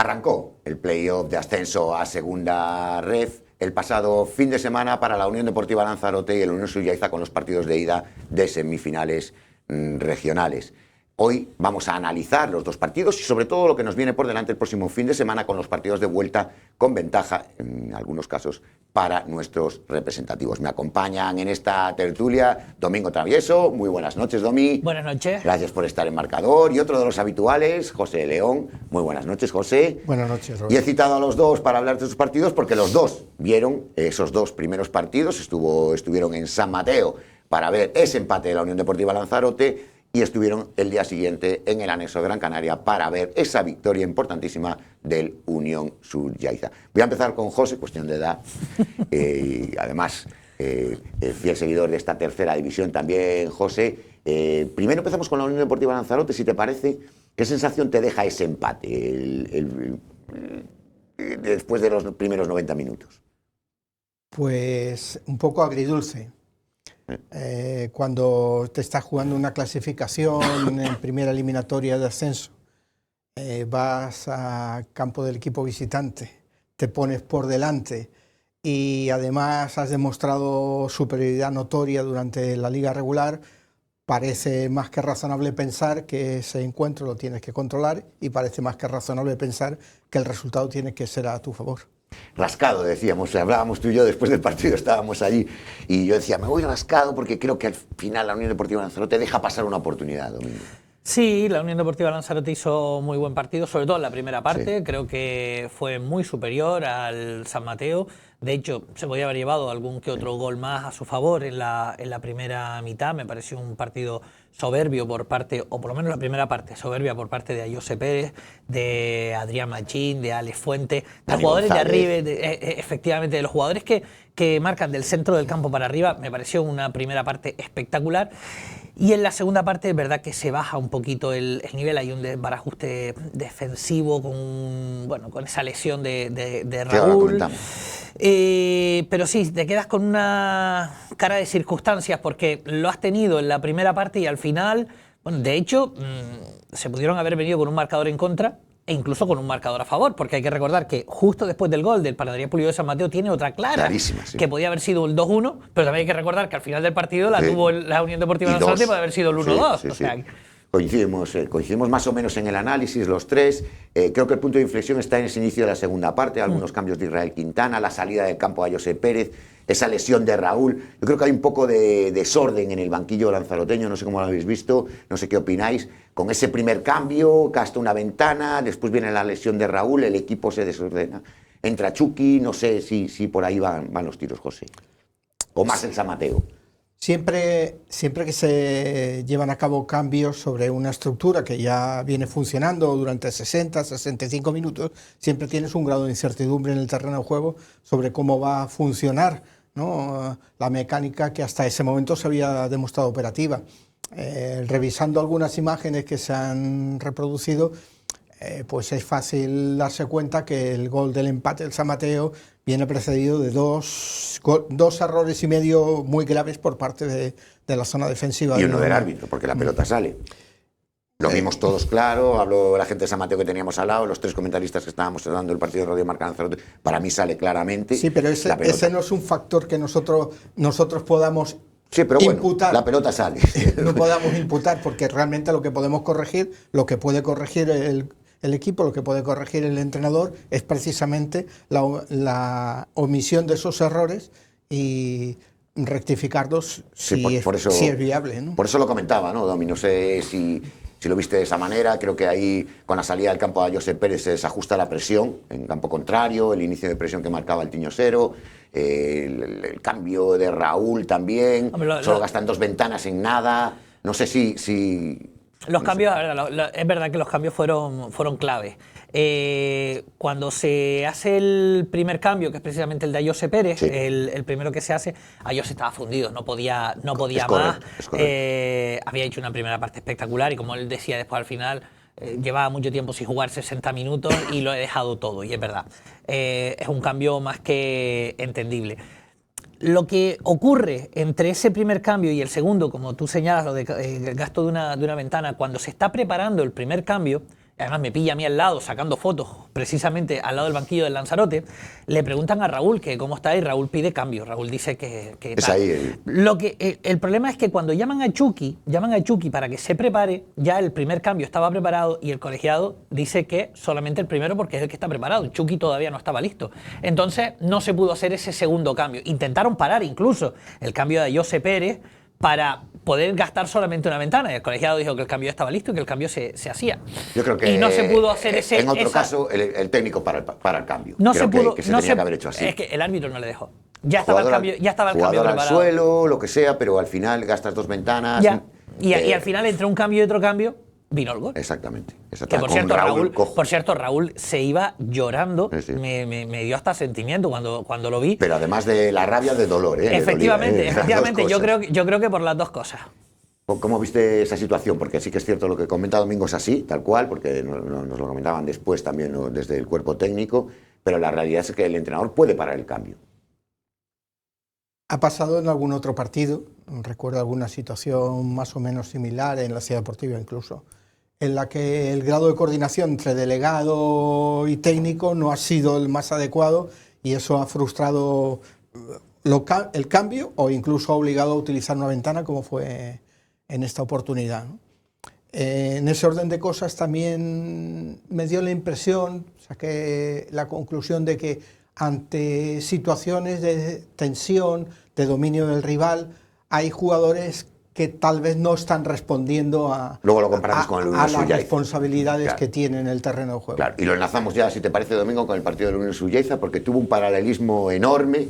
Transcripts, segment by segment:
Arrancó el playoff de ascenso a Segunda Ref el pasado fin de semana para la Unión Deportiva Lanzarote y el Unión Sullaiza con los partidos de ida de semifinales regionales. Hoy vamos a analizar los dos partidos y sobre todo lo que nos viene por delante el próximo fin de semana con los partidos de vuelta con ventaja, en algunos casos, para nuestros representativos. Me acompañan en esta tertulia Domingo Travieso. Muy buenas noches, Domi. Buenas noches. Gracias por estar en marcador. Y otro de los habituales, José León. Muy buenas noches, José. Buenas noches, Roberto. Y he citado a los dos para hablar de sus partidos porque los dos vieron esos dos primeros partidos. Estuvieron en San Mateo para ver ese empate de la Unión Deportiva Lanzarote y estuvieron el día siguiente en el anexo de Gran Canaria para ver esa victoria importantísima del Unión Sullaiza. Voy a empezar con José, cuestión de edad, y además fiel seguidor de esta tercera división también, José. Primero empezamos con la Unión Deportiva Lanzarote, si te parece. ¿Qué sensación te deja ese empate después de los primeros 90 minutos? Pues un poco agridulce. Cuando te estás jugando una clasificación en primera eliminatoria de ascenso, vas a campo del equipo visitante, te pones por delante y además has demostrado superioridad notoria durante la liga regular, parece más que razonable pensar que ese encuentro lo tienes que controlar y parece más que razonable pensar que el resultado tiene que ser a tu favor. Rascado, decíamos, hablábamos tú y yo después del partido, estábamos allí y yo decía, me voy rascado porque creo que al final la Unión Deportiva Lanzarote deja pasar una oportunidad, Domingo. Sí, la Unión Deportiva Lanzarote hizo muy buen partido, sobre todo en la primera parte. Sí. Creo que fue muy superior al San Mateo. De hecho, se podía haber llevado algún que otro gol más a su favor en la primera mitad. Me pareció un partido soberbio por parte, o por lo menos la primera parte, soberbia por parte de Ayose Pérez, de Adrián Machín, de Alex Fuente, de jugadores González. De arriba, efectivamente, de los jugadores que marcan del centro del campo para arriba. Me pareció una primera parte espectacular. Y en la segunda parte es verdad que se baja un poquito el nivel, hay un desbarajuste defensivo con esa lesión de Raúl. Pero sí, te quedas con una cara de circunstancias porque lo has tenido en la primera parte y al final, bueno, de hecho, se pudieron haber venido con un marcador en contra e incluso con un marcador a favor, porque hay que recordar que justo después del gol del Panadería Pulido de San Mateo tiene otra clara, sí, que podía haber sido el 2-1, pero también hay que recordar que al final del partido la tuvo la Unión Deportiva Lanzarote y puede haber sido el 1-2. Coincidimos más o menos en el análisis los tres. Creo que el punto de inflexión está en ese inicio de la segunda parte, algunos cambios de Israel Quintana, la salida del campo a Ayose Pérez, esa lesión de Raúl. Yo creo que hay un poco de desorden en el banquillo lanzaroteño, no sé cómo lo habéis visto, no sé qué opináis. Con ese primer cambio, gasta una ventana, después viene la lesión de Raúl, el equipo se desordena. Entra Chucky, no sé si por ahí van los tiros, José. O más el San Mateo. Siempre que se llevan a cabo cambios sobre una estructura que ya viene funcionando durante 60, 65 minutos, siempre tienes un grado de incertidumbre en el terreno de juego sobre cómo va a funcionar, ¿no?, la mecánica que hasta ese momento se había demostrado operativa. Revisando algunas imágenes que se han reproducido, pues es fácil darse cuenta que el gol del empate del San Mateo viene precedido de dos errores y medio muy graves por parte de la zona defensiva. Y uno del árbitro, porque la pelota sale. Lo vimos todos claro, habló la gente de San Mateo que teníamos al lado, los tres comentaristas que estábamos dando el partido de Radio Marca Lanzarote, para mí sale claramente. Sí, pero ese no es un factor que nosotros podamos imputar. La pelota sale. No podamos imputar, porque realmente lo que podemos corregir, lo que puede corregir el equipo, lo que puede corregir el entrenador, es precisamente la omisión de esos errores y rectificarlos si es viable, ¿no? Por eso lo comentaba, ¿no, Domi? No sé si lo viste de esa manera. Creo que ahí, con la salida del campo de Ayose Pérez, se desajusta la presión en campo contrario, el inicio de presión que marcaba el Tiñosero, el cambio de Raúl también. Solo gastan dos ventanas en nada. No sé si los cambios, es verdad que los cambios fueron clave. Cuando se hace el primer cambio, que es precisamente el de Ayose Pérez, el primero que se hace, Ayose estaba fundido, no podía más. Había hecho una primera parte espectacular y, como él decía después al final, llevaba mucho tiempo sin jugar 60 minutos y lo he dejado todo, y es verdad. Es un cambio más que entendible. Lo que ocurre entre ese primer cambio y el segundo, como tú señalas, lo del gasto de una ventana, cuando se está preparando el primer cambio, además me pilla a mí al lado sacando fotos, precisamente al lado del banquillo del Lanzarote, le preguntan a Raúl que cómo está y Raúl pide cambio. Raúl dice que es tal. ahí El problema es que cuando llaman a Chucky para que se prepare, ya el primer cambio estaba preparado y el colegiado dice que solamente el primero porque es el que está preparado. Chucky todavía no estaba listo. Entonces no se pudo hacer ese segundo cambio. Intentaron parar incluso el cambio de José Pérez para poder gastar solamente una ventana. Y el colegiado dijo que el cambio estaba listo y que el cambio se hacía. Yo creo que y no se pudo hacer ese... En otro caso, el técnico para el cambio. No creo se pudo, que se no tenía se, que haber hecho así. Es que el árbitro no le dejó. Ya estaba el cambio jugador preparado. al suelo, lo que sea, pero al final gastas 2 ventanas. Ya. Y al final, entre un cambio y otro cambio, vino el gol. Exactamente. Que por cierto, Raúl se iba llorando, sí. Me dio hasta sentimiento cuando lo vi. Pero además de la rabia, de dolor. Efectivamente, yo creo que por las dos cosas. ¿Cómo viste esa situación? Porque sí que es cierto lo que comenta Domingo, es así, tal cual, porque nos lo comentaban después también, ¿no?, desde el cuerpo técnico, pero la realidad es que el entrenador puede parar el cambio. Ha pasado en algún otro partido, recuerdo alguna situación más o menos similar en la Ciudad Deportiva incluso, en la que el grado de coordinación entre delegado y técnico no ha sido el más adecuado y eso ha frustrado el cambio o incluso ha obligado a utilizar una ventana como fue en esta oportunidad, ¿no? En ese orden de cosas también me dio la impresión, saqué la conclusión de que ante situaciones de tensión, de dominio del rival, hay jugadores que tal vez no están respondiendo a las responsabilidades, claro, que tienen en el terreno de juego. Claro, y lo enlazamos ya, si te parece, Domingo, con el partido de la Unión Sullaiza, porque tuvo un paralelismo enorme,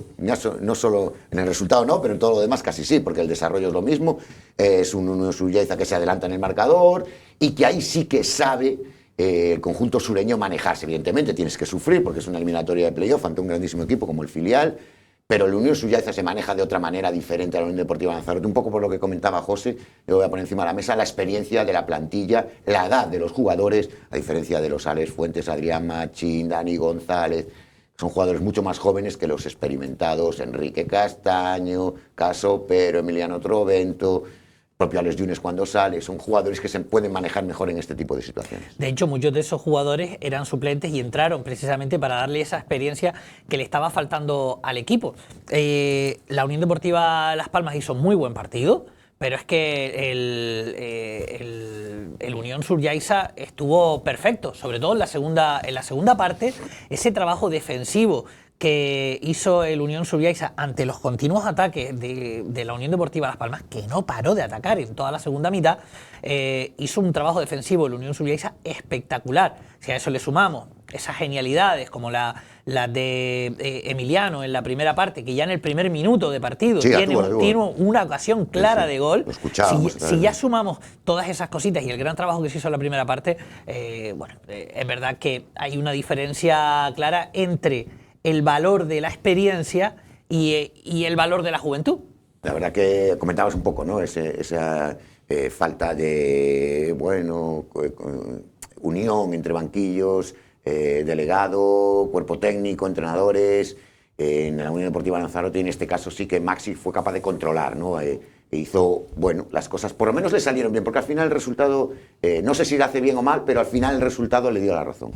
no solo en el resultado, no, pero en todo lo demás casi sí, porque el desarrollo es lo mismo. Es un Unión Sullaiza que se adelanta en el marcador y que ahí sí que sabe el conjunto sureño manejarse. Evidentemente tienes que sufrir porque es una eliminatoria de playoff ante un grandísimo equipo como el filial, pero el Unión Sullaiza se maneja de otra manera diferente a la Unión Deportiva Lanzarote. Un poco por lo que comentaba José, le voy a poner encima de la mesa la experiencia de la plantilla, la edad de los jugadores, a diferencia de los Alex Fuentes, Adrián Machín, Dani González. Son jugadores mucho más jóvenes que los experimentados, Enrique Castaño, Caso Pero, Emiliano Trovento, propio Alex Yunes cuando sale. Son jugadores que se pueden manejar mejor en este tipo de situaciones. De hecho, muchos de esos jugadores eran suplentes y entraron precisamente para darle esa experiencia que le estaba faltando al equipo. La Unión Deportiva Las Palmas hizo muy buen partido, pero es que el Unión Sullaiza estuvo perfecto, sobre todo en la segunda parte, ese trabajo defensivo que hizo el Unión Sullaiza ante los continuos ataques de la Unión Deportiva Las Palmas, que no paró de atacar en toda la segunda mitad, hizo un trabajo defensivo el Unión Sullaiza espectacular. Si a eso le sumamos esas genialidades como la de Emiliano en la primera parte, que ya en el primer minuto de partido tiene una ocasión clara de gol. Si ya sumamos todas esas cositas y el gran trabajo que se hizo en la primera parte, es verdad que hay una diferencia clara entre el valor de la experiencia y el valor de la juventud. La verdad que comentabas un poco, ¿no? Esa falta de, unión entre banquillos, delegado, cuerpo técnico, entrenadores. En la Unión Deportiva Lanzarote, en este caso sí que Maxi fue capaz de controlar, ¿no? Hizo, las cosas por lo menos le salieron bien, porque al final el resultado, no sé si le hace bien o mal, pero al final el resultado le dio la razón.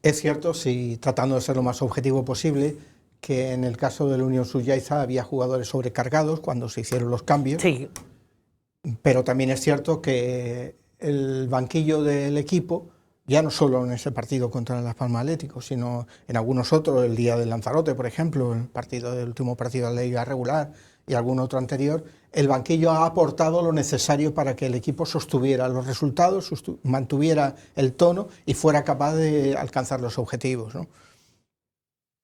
Es cierto, si tratando de ser lo más objetivo posible, que en el caso de la Unión Sullaiza había jugadores sobrecargados cuando se hicieron los cambios. Sí. Pero también es cierto que el banquillo del equipo, ya no solo en ese partido contra Las Palmas Atlético, sino en algunos otros, el día del Lanzarote, por ejemplo, el último partido de la Liga regular y algún otro anterior, el banquillo ha aportado lo necesario para que el equipo sostuviera los resultados, mantuviera el tono y fuera capaz de alcanzar los objetivos, ¿no?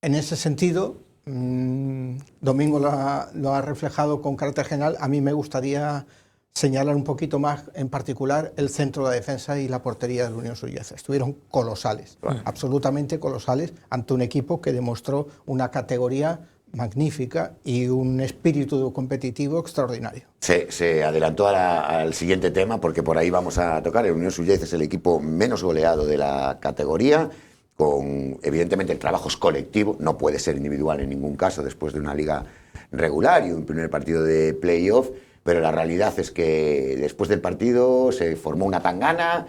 En ese sentido, Domingo lo ha reflejado con carácter general. A mí me gustaría señalar un poquito más, en particular, el centro de defensa y la portería de la Unión Sullaiza. Estuvieron colosales, absolutamente colosales, ante un equipo que demostró una categoría magnífica y un espíritu competitivo extraordinario. Se adelantó al siguiente tema, porque por ahí vamos a tocar. El Unión Sullaiza es el equipo menos goleado de la categoría, con evidentemente el trabajo es colectivo, no puede ser individual en ningún caso después de una liga regular y un primer partido de playoff, pero la realidad es que después del partido se formó una tangana,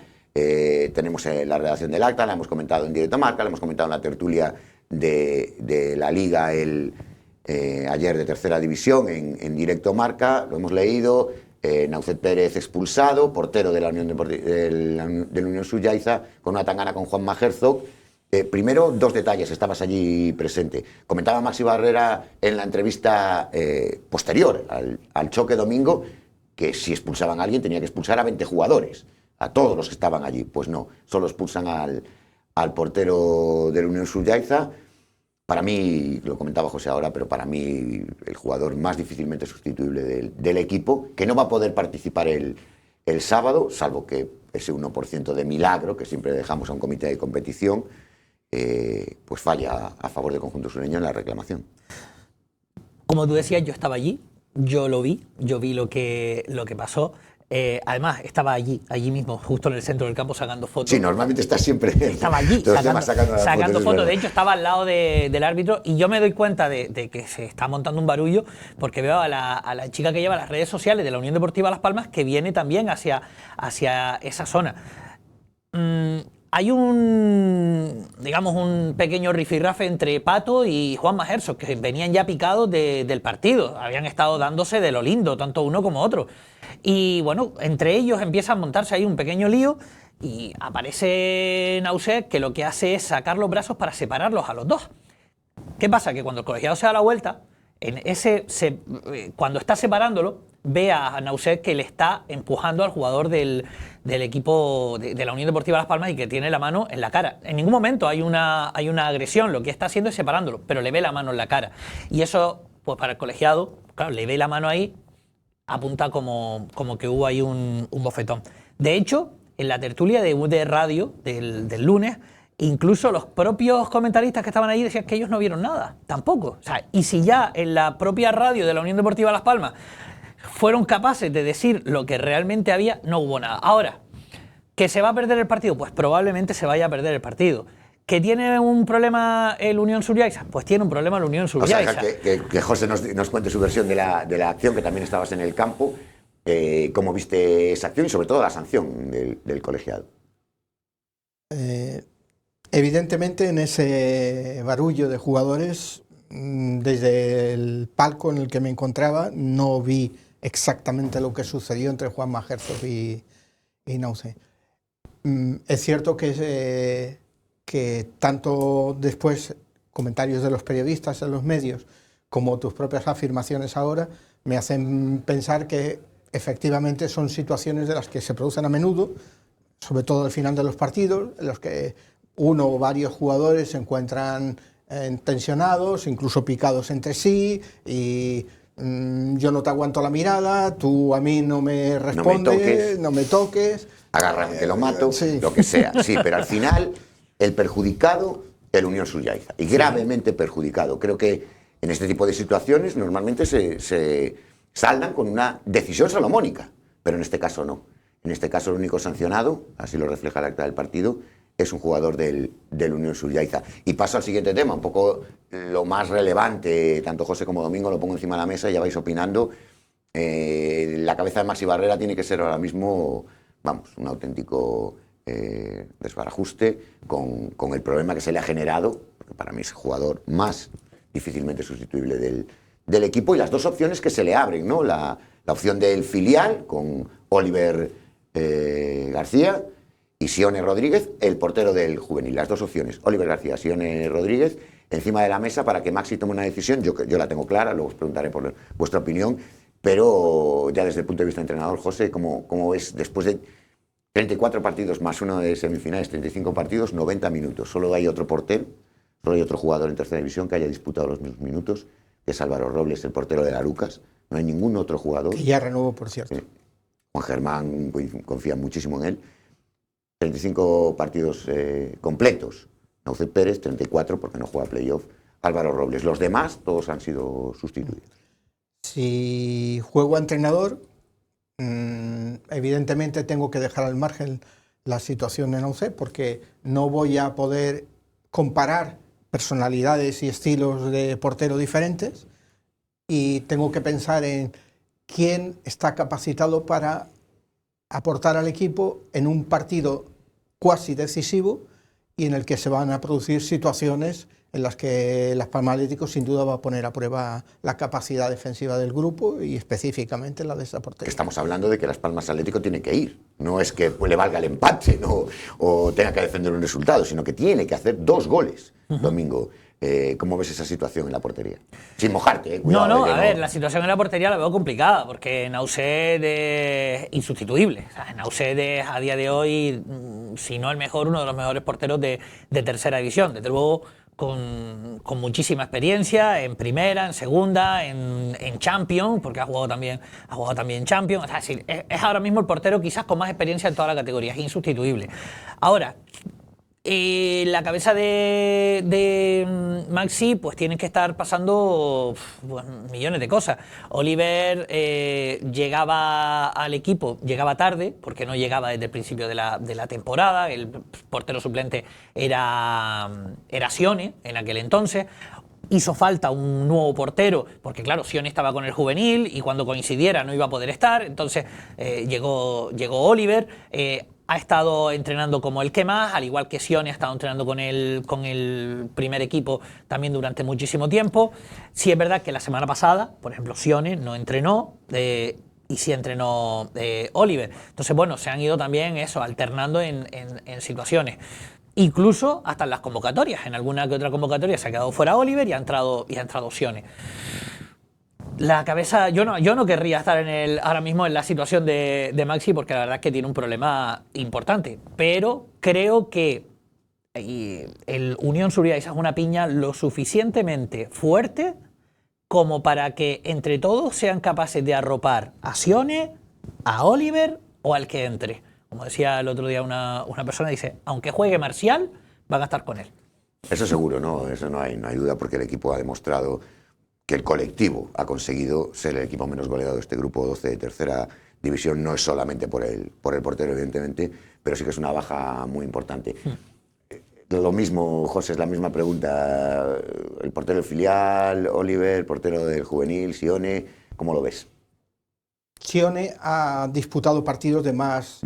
tenemos la redacción del acta, la hemos comentado en Directo Marca, la hemos comentado en la tertulia de la Liga ayer de Tercera División en Directo Marca, lo hemos leído. Naucet Pérez expulsado, portero de la Unión del Unión Sullaiza, con una tangana con Juanma Herzog. Primero, dos detalles, estabas allí presente. Comentaba Maxi Barrera en la entrevista posterior al choque domingo que si expulsaban a alguien tenía que expulsar a 20 jugadores, a todos los que estaban allí. Pues no, solo expulsan al portero del Unión Sullaiza. Para mí, lo comentaba José ahora, pero para mí el jugador más difícilmente sustituible del equipo, que no va a poder participar el sábado, salvo que ese 1% de milagro que siempre dejamos a un comité de competición, pues falla a favor del conjunto sureño en la reclamación. Como tú decías, yo estaba allí, yo vi lo que pasó. Además, estaba allí mismo, justo en el centro del campo, sacando fotos. Sí, normalmente está siempre. Estaba allí, sacando fotos. De hecho, estaba al lado del árbitro y yo me doy cuenta de que se está montando un barullo porque veo a la chica que lleva las redes sociales de la Unión Deportiva Las Palmas que viene también hacia esa zona. Hay un pequeño rifirrafe entre Pato y Juanma Herzog, que venían ya picados del partido. Habían estado dándose de lo lindo, tanto uno como otro. Y bueno, entre ellos empieza a montarse ahí un pequeño lío y aparece Naucet, que lo que hace es sacar los brazos para separarlos a los dos. ¿Qué pasa? Que cuando el colegiado se da la vuelta, cuando está separándolo, ve a Naucet que le está empujando al jugador del equipo de la Unión Deportiva Las Palmas y que tiene la mano en la cara. En ningún momento hay una agresión, lo que está haciendo es separándolo, pero le ve la mano en la cara. Y eso, pues para el colegiado, claro, le ve la mano ahí, apunta como que hubo ahí un bofetón. De hecho, en la tertulia de radio del lunes, incluso los propios comentaristas que estaban ahí decían que ellos no vieron nada, tampoco. O sea, y si ya en la propia radio de la Unión Deportiva Las Palmas fueron capaces de decir lo que realmente había, no hubo nada. Ahora, ¿que se va a perder el partido? Pues probablemente se vaya a perder el partido. ¿Que tiene un problema el Unión Sullaiza? Pues tiene un problema el Unión Sullaiza. O sea, que José nos cuente su versión de la acción, que también estabas en el campo. ¿Cómo viste esa acción y sobre todo la sanción del colegiado? Evidentemente en ese barullo de jugadores, desde el palco en el que me encontraba, no vi exactamente lo que sucedió entre Juanma Herzog y Naucet. Es cierto que tanto después comentarios de los periodistas en los medios como tus propias afirmaciones ahora me hacen pensar que efectivamente son situaciones de las que se producen a menudo, sobre todo al final de los partidos, en los que uno o varios jugadores se encuentran tensionados, incluso picados entre sí, y yo no te aguanto la mirada, tú a mí no me respondes, no me toques. Agárrame que lo mato, sí. Lo que sea. Sí, pero al final el perjudicado, el Unión Sullaiza, y gravemente perjudicado. Creo que en este tipo de situaciones normalmente se saldan con una decisión salomónica, pero en este caso no. En este caso el único sancionado, así lo refleja el acta del partido, es un jugador del Unión Sullaiza. Y paso al siguiente tema, un poco lo más relevante, tanto José como Domingo lo pongo encima de la mesa y ya vais opinando. La cabeza de Maxi Barrera tiene que ser ahora mismo, vamos, un auténtico desbarajuste con el problema que se le ha generado, porque para mí es el jugador más difícilmente sustituible del equipo, y las dos opciones que se le abren, ¿no? La opción del filial con Oliver García y Sione Rodríguez, el portero del juvenil. Las dos opciones, Oliver García, Sione Rodríguez, encima de la mesa para que Maxi tome una decisión. Yo la tengo clara, luego os preguntaré por vuestra opinión, pero ya desde el punto de vista de entrenador, José, ¿cómo ves después de 34 partidos más uno de semifinales, 35 partidos, 90 minutos? Solo hay otro portero, solo hay otro jugador en tercera división que haya disputado los mismos minutos, que es Álvaro Robles, el portero de la Lucas. No hay ningún otro jugador. Que ya renovó, por cierto. Juan Germán confía muchísimo en él. 35 partidos completos. Naucet Pérez, 34, porque no juega playoff. Álvaro Robles. Los demás, todos han sido sustituidos. Si juego a entrenador, evidentemente tengo que dejar al margen la situación de Naucet, porque no voy a poder comparar personalidades y estilos de portero diferentes, y tengo que pensar en quién está capacitado para aportar al equipo en un partido cuasi decisivo y en el que se van a producir situaciones en las que Las Palmas Atlético sin duda va a poner a prueba la capacidad defensiva del grupo y específicamente la de esa portería. Estamos hablando de que Las Palmas Atlético tiene que ir. No es que le valga el empate, ¿no? O tenga que defender un resultado, sino que tiene que hacer 2 goles domingo. ¿Cómo ves esa situación en la portería? Sin mojarte, cuidado. No, a ver, la situación en la portería la veo complicada, porque Nauset es insustituible. O sea, Nauset es a día de hoy, si no el mejor, uno de los mejores porteros de tercera división. Desde luego, con muchísima experiencia en primera, en segunda, en Champions, porque ha jugado también Champions. Es decir, es ahora mismo el portero quizás con más experiencia en toda la categoría, es insustituible. Ahora, la cabeza de Maxi, pues tienen que estar pasando millones de cosas. Oliver llegaba al equipo, llegaba tarde, porque no llegaba desde el principio de la temporada. El portero suplente era Sione en aquel entonces. Hizo falta un nuevo portero, porque claro, Sione estaba con el juvenil y cuando coincidiera no iba a poder estar. Entonces llegó Oliver. Ha estado entrenando como el que más, al igual que Sione ha estado entrenando con el primer equipo también durante muchísimo tiempo. Sí es verdad que la semana pasada, por ejemplo, Sione no entrenó y sí entrenó Oliver. Entonces, bueno, se han ido también alternando en situaciones. Incluso hasta en las convocatorias. En alguna que otra convocatoria se ha quedado fuera Oliver y ha entrado Sione. La cabeza, yo no querría estar ahora mismo en la situación de Maxi, porque la verdad es que tiene un problema importante, pero creo que el Unión Surriaiza es una piña lo suficientemente fuerte como para que entre todos sean capaces de arropar a Sione, a Oliver o al que entre. Como decía el otro día una persona, dice, aunque juegue Marcial, van a estar con él. Eso seguro, ¿no? Eso no hay duda, porque el equipo ha demostrado que el colectivo ha conseguido ser el equipo menos goleado de este grupo 12 de tercera división. No es solamente por el portero, evidentemente, pero sí que es una baja muy importante. Lo mismo, José, es la misma pregunta. El portero del filial, Oliver, el portero del juvenil, Sione, ¿cómo lo ves? Sione ha disputado partidos de más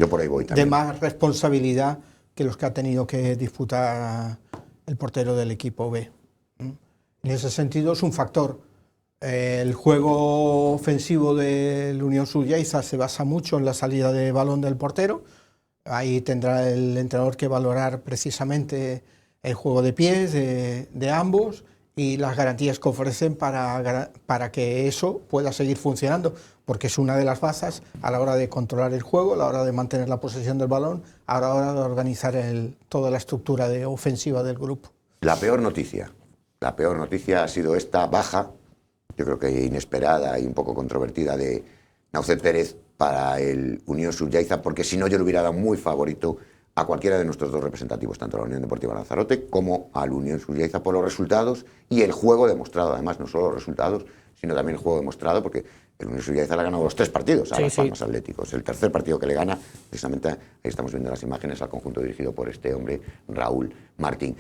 responsabilidad que los que ha tenido que disputar el portero del equipo B. En ese sentido es un factor. El juego ofensivo del Unión Surriaiza se basa mucho en la salida de balón del portero. Ahí tendrá el entrenador que valorar precisamente el juego de pies de ambos y las garantías que ofrecen para que eso pueda seguir funcionando, porque es una de las bases a la hora de controlar el juego, a la hora de mantener la posesión del balón, a la hora de organizar toda la estructura ofensiva del grupo. La peor noticia ha sido esta baja, yo creo que inesperada y un poco controvertida, de Nauset Pérez para el Unión Surriaiza, porque si no yo le hubiera dado muy favorito a cualquiera de nuestros 2 representativos, tanto a la Unión Deportiva Lanzarote como al Unión Surriaiza, por los resultados y el juego demostrado. Además, no solo los resultados, sino también el juego demostrado, porque el Unión Surriaiza le ha ganado los 3 partidos a Las Palmas Atléticos. El tercer partido que le gana, precisamente, ahí estamos viendo las imágenes, al conjunto dirigido por este hombre, Raúl Martín.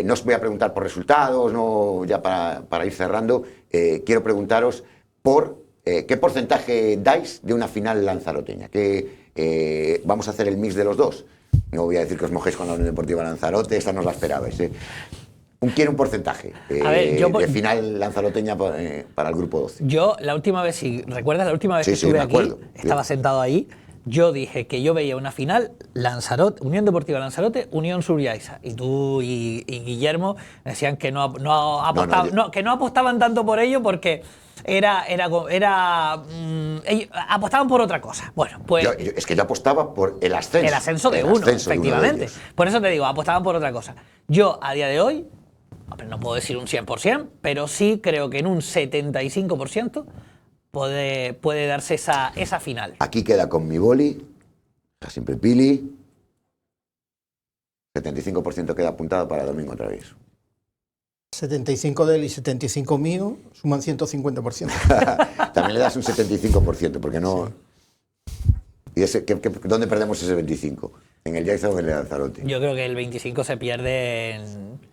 No os voy a preguntar por resultados, no, ya para ir cerrando, quiero preguntaros por qué porcentaje dais de una final lanzaroteña. Vamos a hacer el mix de los dos. No voy a decir que os mojéis con la Unión Deportiva Lanzarote, esta no os la esperabais. Quiero un porcentaje de final lanzaroteña para el grupo 12. Yo, la última vez, si recuerdas, la última vez que estuve aquí, estaba sentado ahí, yo dije que yo veía una final Lanzarote, Unión Deportiva Lanzarote, Unión Surriaiza. Y tú y Guillermo decían que que no apostaban tanto por ello porque ellos apostaban por otra cosa. Bueno, pues es que yo apostaba por el ascenso. El ascenso de uno, efectivamente. Por eso te digo, apostaban por otra cosa. Yo, a día de hoy, no puedo decir un 100%, pero sí creo que en un 75% puede darse esa final. Aquí queda con mi boli, siempre Pili. 75% queda apuntado para domingo otra vez. 75 de él y 75 mío suman 150%. También le das un 75%, porque no... ¿Y dónde perdemos ese 25%? ¿En el Yaiza o en el Lanzarote? Yo creo que el 25% se pierde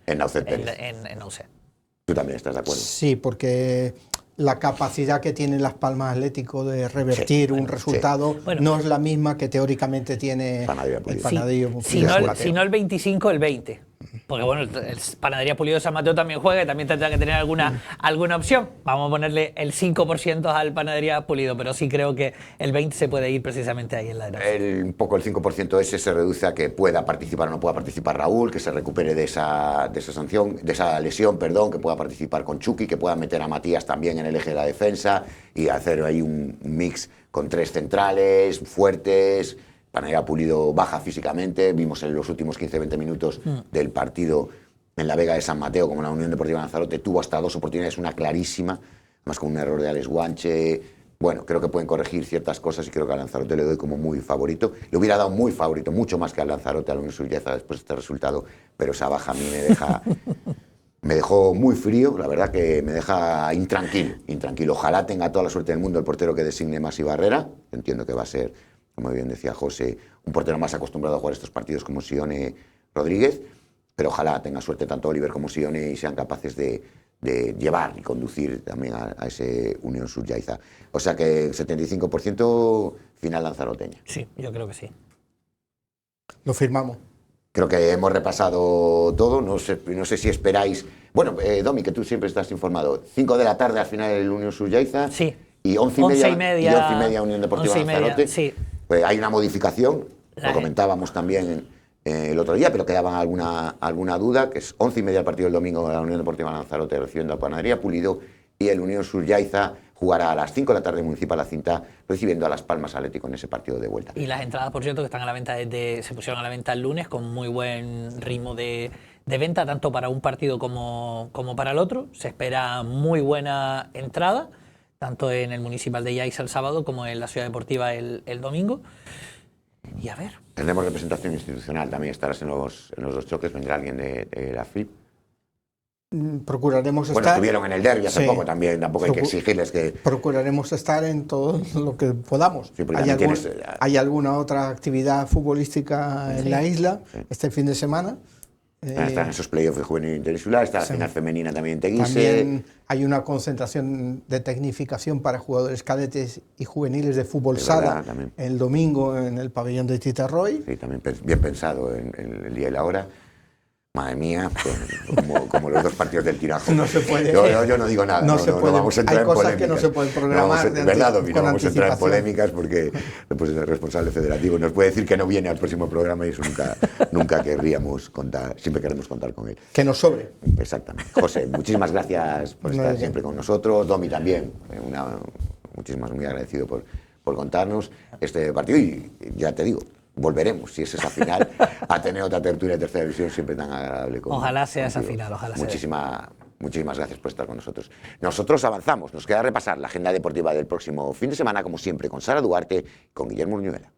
en Nauset Pérez. En Nauset. ¿Tú también estás de acuerdo? Sí, porque la capacidad que tiene Las Palmas Atlético de revertir un resultado Bueno. no es la misma que teóricamente tiene Panadería el Pulido. Panadería Si Pulido. no, el 25, el 20. Porque bueno, el Panadería Pulido de San Mateo también juega y también tendrá que tener alguna opción. Vamos a ponerle el 5% al Panadería Pulido, pero sí creo que el 20% se puede ir precisamente ahí en la derecha. Un poco el 5% ese se reduce a que pueda participar o no pueda participar Raúl, que se recupere de esa sanción, de esa lesión, perdón, que pueda participar con Chucky, que pueda meter a Matías también en el eje de la defensa y hacer ahí un mix con 3 centrales fuertes. Panadería Pulido baja físicamente, vimos en los últimos 15-20 minutos del partido en la Vega de San Mateo, como la Unión Deportiva Lanzarote, tuvo hasta 2 oportunidades, una clarísima, más con un error de Alex Guanche. Bueno, creo que pueden corregir ciertas cosas y creo que a Lanzarote le doy como muy favorito. Le hubiera dado muy favorito, mucho más que a Lanzarote, a la Unión Sulleza después de este resultado, pero esa baja a mí me dejó muy frío, la verdad que me deja intranquilo. Ojalá tenga toda la suerte del mundo el portero que designe Masi Barrera. Entiendo que va a ser, como bien decía José, un portero más acostumbrado a jugar estos partidos como Sione Rodríguez, pero ojalá tenga suerte tanto Oliver como Sione y sean capaces de llevar y conducir también a ese Unión Sullaiza. O sea que 75% final lanzaroteña. Sí, yo creo que sí. Lo firmamos. Creo que hemos repasado todo, no sé si esperáis... Bueno, Domi, que tú siempre estás informado, 5 de la tarde al final el Unión Sullaiza. Sí. Y 11:30 Unión Deportiva Lanzarote. Sí. Pues hay una modificación, La- lo comentábamos también el otro día, pero quedaba alguna duda, que es 11:30 el partido del domingo de la Unión Deportiva Lanzarote recibiendo a Panadería Pulido y el Unión Sullaiza jugará a las 5 de la tarde Municipal La Cinta recibiendo a Las Palmas Atlético en ese partido de vuelta. Y las entradas, por cierto, que están a la venta se pusieron a la venta el lunes con muy buen ritmo de venta, tanto para un partido como para el otro. Se espera muy buena entrada, tanto en el Municipal de Yaiza el sábado como en la Ciudad Deportiva el domingo. Y a ver. Tendremos representación institucional, también estarás en los 2 choques, vendrá alguien de la FIP. Procuraremos Bueno, estar. estuvieron en el derbi hace Sí. poco también, tampoco hay que exigirles que... Procuraremos estar en todo lo que podamos. Sí, porque también tienes, ¿Hay alguna otra actividad futbolística en la isla este fin de semana? Están esos playoffs de juvenil interinsular, está la final femenina también en Teguise. También hay una concentración de tecnificación para jugadores cadetes y juveniles de fútbol Es sala verdad, también. el domingo en el pabellón de Titarroy. Sí, también bien pensado en el día y la hora. Madre mía, como los 2 partidos del Tirajo. No se puede. Yo no digo nada, No no se puede. vamos a entrar Hay en cosas polémicas. que no se pueden programar No, ¿verdad, Domi? No con vamos a entrar en anticipación. polémicas porque pues, el responsable federativo nos puede decir que no viene al próximo programa y eso nunca querríamos contar, siempre queremos contar con él. Que nos sobre. Exactamente. José, muchísimas gracias por estar siempre con nosotros. Domi también, muy agradecido por contarnos este partido y ya te digo, volveremos, si es esa final, a tener otra tertulia de tercera división siempre tan agradable. Ojalá sea esa final, ojalá sea. Muchísimas gracias por estar con nosotros. Nosotros avanzamos, nos queda repasar la agenda deportiva del próximo fin de semana, como siempre, con Sara Duarte y con Guillermo Urñuela.